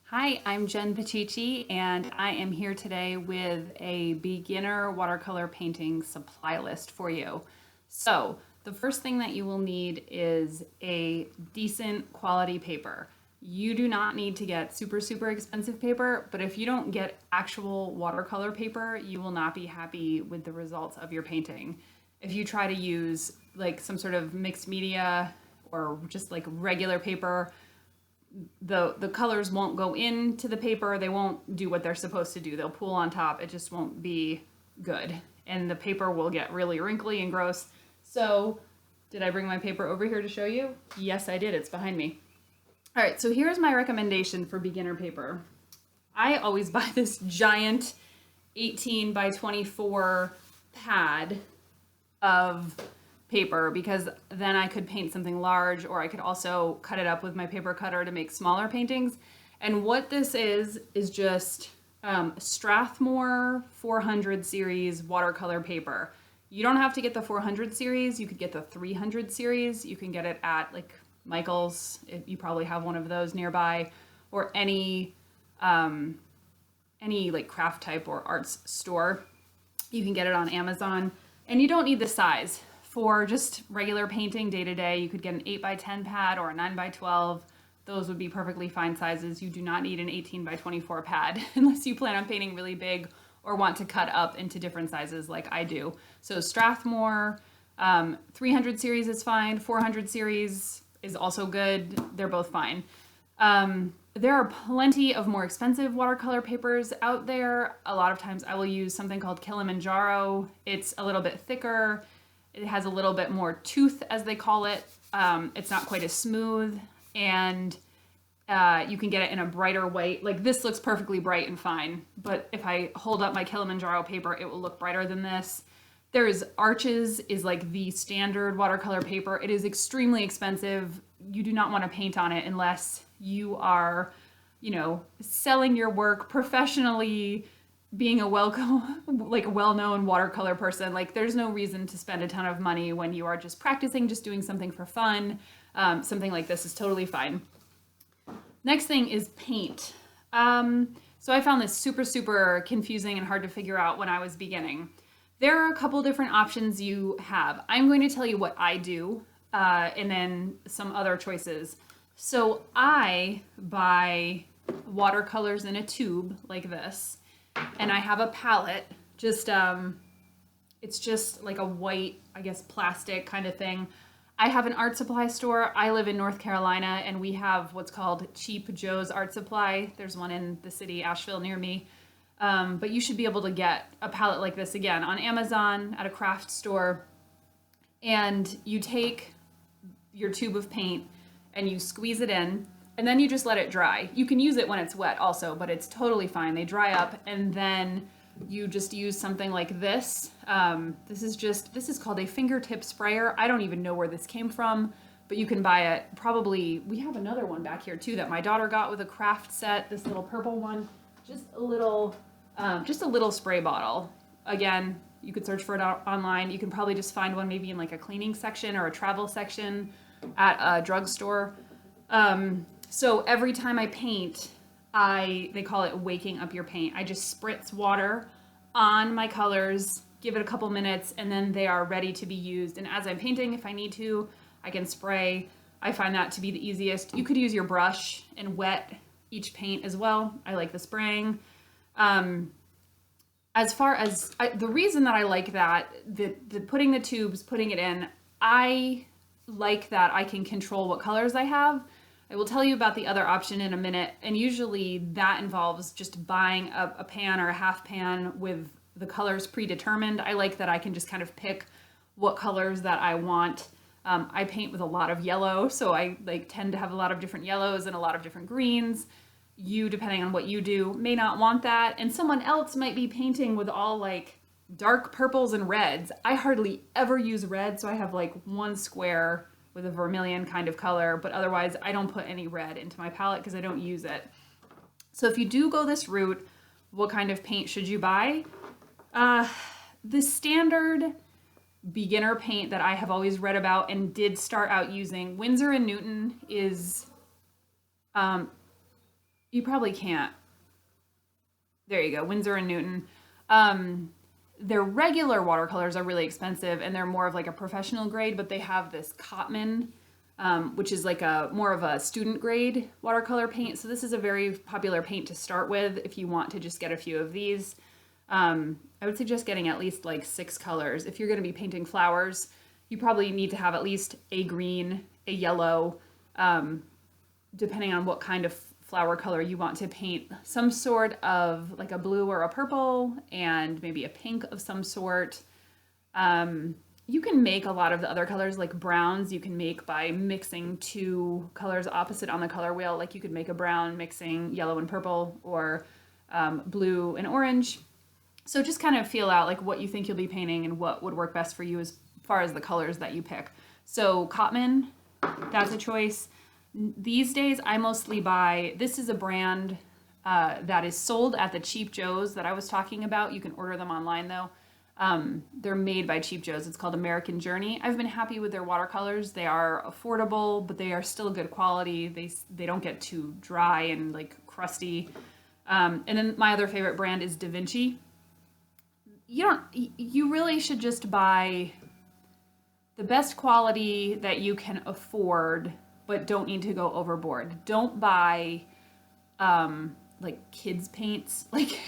Hi, I'm Jen Pacici, and I am here today with a beginner watercolor painting supply list for you. So, the first thing that you will need is a decent quality paper. You do not need to get super expensive paper, but if you don't get actual watercolor paper, you will not be happy with the results of your painting. If you try to use like some sort of mixed media or just like regular paper, the colors won't go into the paper. They won't do what they're supposed to do. They'll pool on top. It just won't be good. And the paper will get really wrinkly and gross. So, did I bring my paper over here to show you? Yes, I did. It's behind me. All right, so here's my recommendation for beginner paper. I always buy this giant 18 by 24 pad of paper because then I could paint something large, or I could also cut it up with my paper cutter to make smaller paintings. And what this is just Strathmore 400 series watercolor paper. You don't have to get the 400 series. You could get the 300 series. You can get it at like Michael's. You probably have one of those nearby, or any like craft type or arts store. You can get it on Amazon, and you don't need the size. For just regular painting day to day, you could get an 8 by 10 pad or a 9 by 12. Those would be perfectly fine sizes. You do not need an 18 by 24 pad unless you plan on painting really big or want to cut up into different sizes like I do. So Strathmore 300 series is fine. 400 series is also good. They're both fine. There are plenty of more expensive watercolor papers out there. A lot of times I will use something called Kilimanjaro. It's a little bit thicker. It has a little bit more tooth, as they call it. It's not quite as smooth, and you can get it in a brighter white. Like this looks perfectly bright and fine, but if I hold up my Kilimanjaro paper, it will look brighter than this. There's Arches is like the standard watercolor paper. It is extremely expensive. You do not want to paint on it unless you are, selling your work professionally, being a well-known watercolor person. Like there's no reason to spend a ton of money when you are just practicing, just doing something for fun. Something like this is totally fine. Next thing is paint. So I found this super confusing and hard to figure out when I was beginning. There are a couple different options you have. I'm going to tell you what I do, and then some other choices. So I buy watercolors in a tube like this, and I have a palette. It's just like a white, I guess, plastic kind of thing. I have an art supply store. I live in North Carolina, and we have what's called Cheap Joe's Art Supply. There's one in the city, Asheville, near me. But you should be able to get a palette like this again on Amazon at a craft store. And you take your tube of paint and you squeeze it in, and then you just let it dry. You can use it when it's wet also, but it's totally fine. They dry up, and then you just use something like this. This is called a fingertip sprayer. I don't even know where this came from, but you can buy it. Probably, we have another one back here too that my daughter got with a craft set, this little purple one. Just a little spray bottle. Again, you could search for it online. You can probably just find one maybe in like a cleaning section or a travel section at a drugstore. So every time I paint, they call it waking up your paint. I just spritz water on my colors, give it a couple minutes, and then they are ready to be used. And as I'm painting, if I need to, I can spray. I find that to be the easiest. You could use your brush and wet each paint as well. I like the spraying. As far as the reason that I like that, the putting the tubes, putting it in, I like that I can control what colors I have. I will tell you about the other option in a minute, and usually that involves just buying a pan or a half pan with the colors predetermined. I like that I can just kind of pick what colors that I want. I paint with a lot of yellow, so I tend to have a lot of different yellows and a lot of different greens. You, depending on what you do, may not want that, and someone else might be painting with all like dark purples and reds. I hardly ever use red, so I have like one square with a vermilion kind of color, but otherwise I don't put any red into my palette because I don't use it. So if you do go this route, what kind of paint should you buy? The standard beginner paint that I have always read about and did start out using, Winsor & Newton is You probably can't. There you go, Winsor and Newton. Their regular watercolors are really expensive and they're more of like a professional grade, but they have this Cotman, which is like a more of a student grade watercolor paint. So this is a very popular paint to start with if you want to just get a few of these. I would suggest getting at least like 6 colors. If you're going to be painting flowers, you probably need to have at least a green, a yellow, depending on what kind of flower color you want to paint, some sort of like a blue or a purple, and maybe a pink of some sort. You can make a lot of the other colors, like browns, you can make by mixing 2 colors opposite on the color wheel. Like you could make a brown mixing yellow and purple, or blue and orange. So just kind of feel out like what you think you'll be painting and what would work best for you as far as the colors that you pick. So Cotman, that's a choice. These days I mostly buy, this is a brand that is sold at the Cheap Joe's that I was talking about. You can order them online though. They're made by Cheap Joe's. It's called American Journey. I've been happy with their watercolors. They are affordable, but they are still good quality. They don't get too dry and like crusty. And then my other favorite brand is Da Vinci. You really should just buy the best quality that you can afford, but don't need to go overboard. Don't buy like kids paints. Like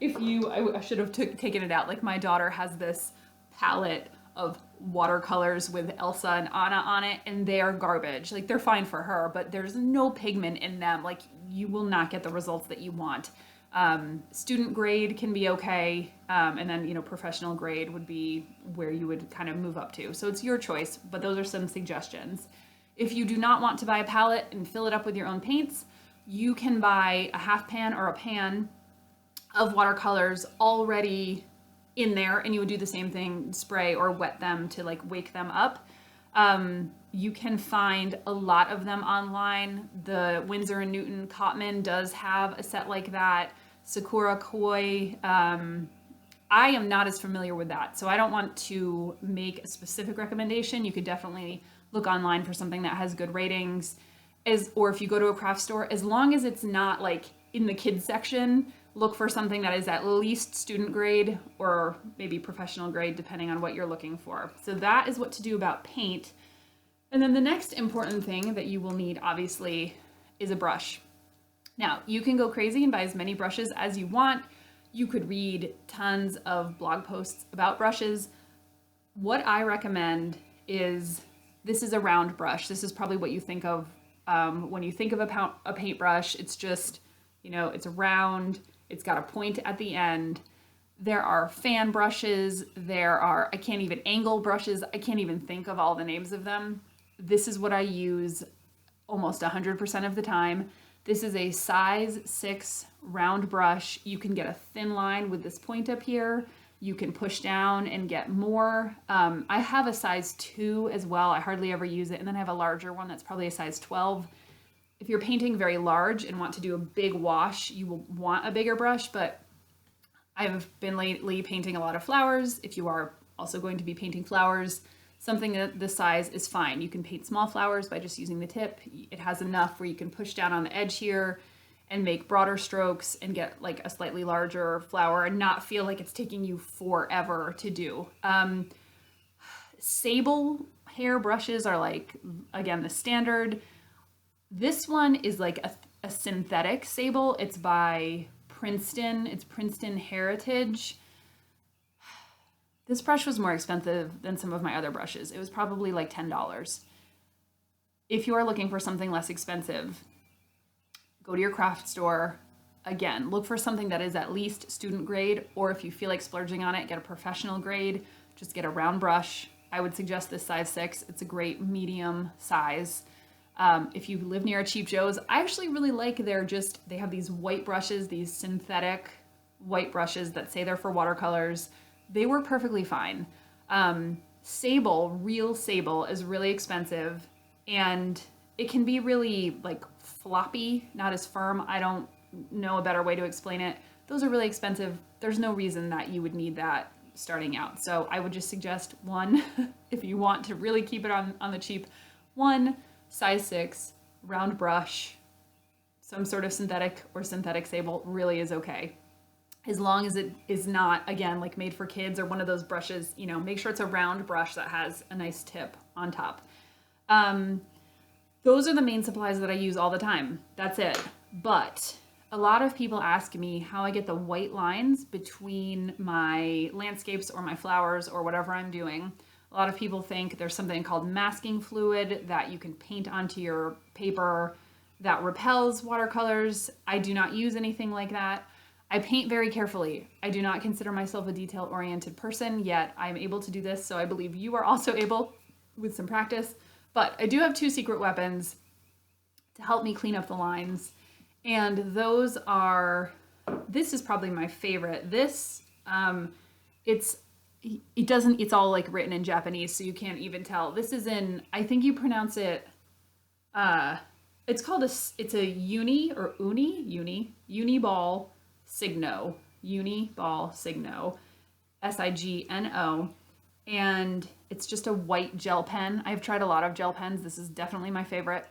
I should have taken it out. Like my daughter has this palette of watercolors with Elsa and Anna on it, and they are garbage. Like they're fine for her, but there's no pigment in them. Like you will not get the results that you want. Student grade can be okay, and then professional grade would be where you would kind of move up to. So it's your choice, but those are some suggestions. If you do not want to buy a palette and fill it up with your own paints, you can buy a half pan or a pan of watercolors already in there, and you would do the same thing, spray or wet them to like wake them up. You can find a lot of them online. The Winsor & Newton Cotman does have a set like that. Sakura Koi. I am not as familiar with that, so I don't want to make a specific recommendation. You could definitely look online for something that has good ratings, or if you go to a craft store, as long as it's not like in the kids section, look for something that is at least student grade or maybe professional grade, depending on what you're looking for. So that is what to do about paint. And then the next important thing that you will need, obviously, is a brush. Now, you can go crazy and buy as many brushes as you want. You could read tons of blog posts about brushes. What I recommend is, this is a round brush. This is probably what you think of when you think of a paintbrush. It's just, it's round. It's got a point at the end. There are fan brushes. I can't even angle brushes. I can't even think of all the names of them. This is what I use almost 100% of the time. This is a size 6 round brush. You can get a thin line with this point up here. You can push down and get more. I have a size 2 as well. I hardly ever use it. And then I have a larger one that's probably a size 12. If you're painting very large and want to do a big wash, you will want a bigger brush, but I've been lately painting a lot of flowers. If you are also going to be painting flowers, something that this size is fine. You can paint small flowers by just using the tip. It has enough where you can push down on the edge here and make broader strokes and get like a slightly larger flower and not feel like it's taking you forever to do. Sable hair brushes are like, again, the standard. This one is like a synthetic sable. It's by Princeton. It's Princeton Heritage. This brush was more expensive than some of my other brushes. It was probably like $10. If you are looking for something less expensive, go to your craft store. Again, look for something that is at least student grade, or if you feel like splurging on it, get a professional grade. Just get a round brush. I would suggest this size 6. It's a great medium size. If you live near a Cheap Joe's, I actually really like they have these white brushes, these synthetic white brushes that say they're for watercolors. They work perfectly fine. Real sable is really expensive, and it can be really like floppy, not as firm. I don't know a better way to explain it. Those are really expensive. There's no reason that you would need that starting out. So I would just suggest one, if you want to really keep it on the cheap, one size 6 round brush, some sort of synthetic or synthetic sable really is okay. As long as it is not, again, like made for kids or one of those brushes, you know, make sure it's a round brush that has a nice tip on top. Those are the main supplies that I use all the time. That's it. But a lot of people ask me how I get the white lines between my landscapes or my flowers or whatever I'm doing. A lot of people think there's something called masking fluid that you can paint onto your paper that repels watercolors. I do not use anything like that. I paint very carefully. I do not consider myself a detail-oriented person, yet I'm able to do this, so I believe you are also able with some practice. But I do have two secret weapons to help me clean up the lines. And those are, this is probably my favorite. This, it's all like written in Japanese, so you can't even tell. This is in, I think you pronounce it, it's called it's a uni ball Signo, Uniball Signo, Signo. And it's just a white gel pen. I've tried a lot of gel pens. This is definitely my favorite.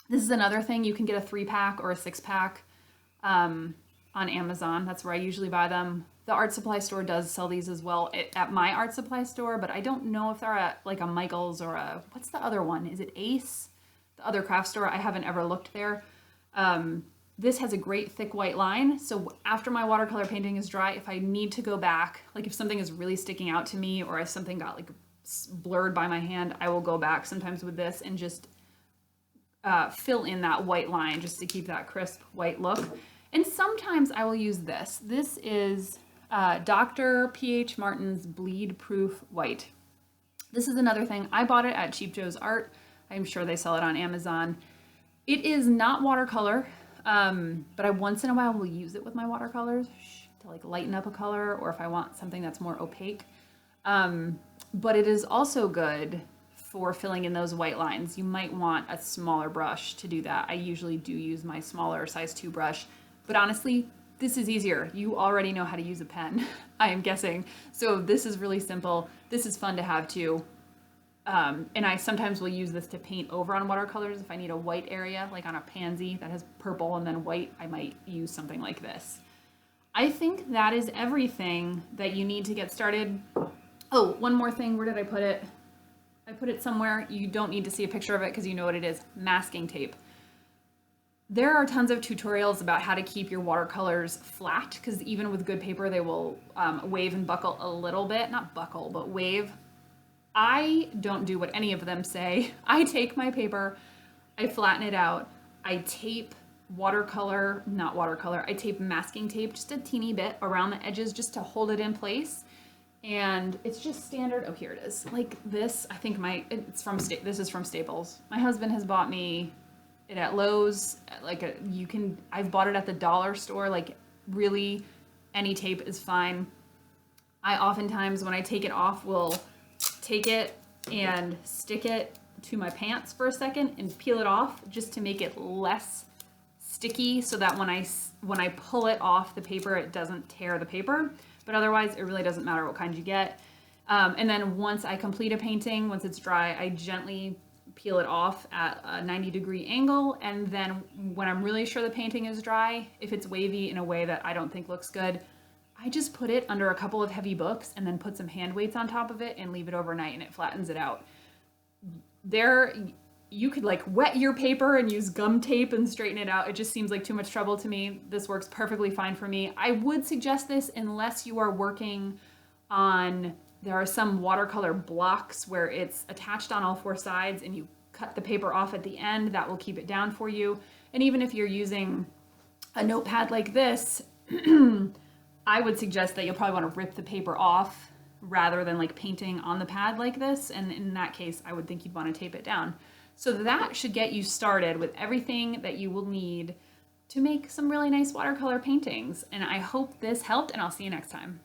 This is another thing. You can get a 3-pack or a 6-pack on Amazon. That's where I usually buy them. The art supply store does sell these as well at my art supply store, but I don't know if they're at like a Michael's or a, what's the other one? Is it Ace? The other craft store. I haven't ever looked there. This has a great thick white line. So after my watercolor painting is dry, if I need to go back, like if something is really sticking out to me or if something got like blurred by my hand, I will go back sometimes with this and just fill in that white line just to keep that crisp white look. And sometimes I will use this. This is Dr. P.H. Martin's Bleed Proof White. This is another thing. I bought it at Cheap Joe's Art. I'm sure they sell it on Amazon. It is not watercolor, but I once in a while will use it with my watercolors to like lighten up a color or if I want something that's more opaque. But it is also good for filling in those white lines. You might want a smaller brush to do that. I usually do use my smaller size 2 brush, but honestly, this is easier. You already know how to use a pen, I am guessing. So this is really simple. This is fun to have too. And I sometimes will use this to paint over on watercolors. If I need a white area, like on a pansy that has purple and then white, I might use something like this. I think that is everything that you need to get started. Oh, one more thing. Where did I put it? I put it somewhere. You don't need to see a picture of it because you know what it is. Masking tape. There are tons of tutorials about how to keep your watercolors flat because even with good paper, they will wave and buckle a little bit. Not buckle, but wave. I don't do what any of them say. I take my paper, I flatten it out, I tape I tape masking tape just a teeny bit around the edges just to hold it in place. And it's just standard, oh here it is, like this, I think this is from Staples. My husband has bought me it at Lowe's, I've bought it at the dollar store, like really any tape is fine. I oftentimes when I take it off will take it and stick it to my pants for a second and peel it off just to make it less sticky so that when I pull it off the paper, it doesn't tear the paper. But otherwise, it really doesn't matter what kind you get. And then once I complete a painting, once it's dry, I gently peel it off at a 90-degree angle. And then when I'm really sure the painting is dry, if it's wavy in a way that I don't think looks good, I just put it under a couple of heavy books and then put some hand weights on top of it and leave it overnight and it flattens it out. You could like wet your paper and use gum tape and straighten it out. It just seems like too much trouble to me. This works perfectly fine for me. I would suggest this unless you are working on, there are some watercolor blocks where it's attached on all 4 sides and you cut the paper off at the end. That will keep it down for you. And even if you're using a notepad like this, I would suggest that you'll probably want to rip the paper off rather than like painting on the pad like this. And in that case, I would think you'd want to tape it down. So that should get you started with everything that you will need to make some really nice watercolor paintings. And I hope this helped, and I'll see you next time.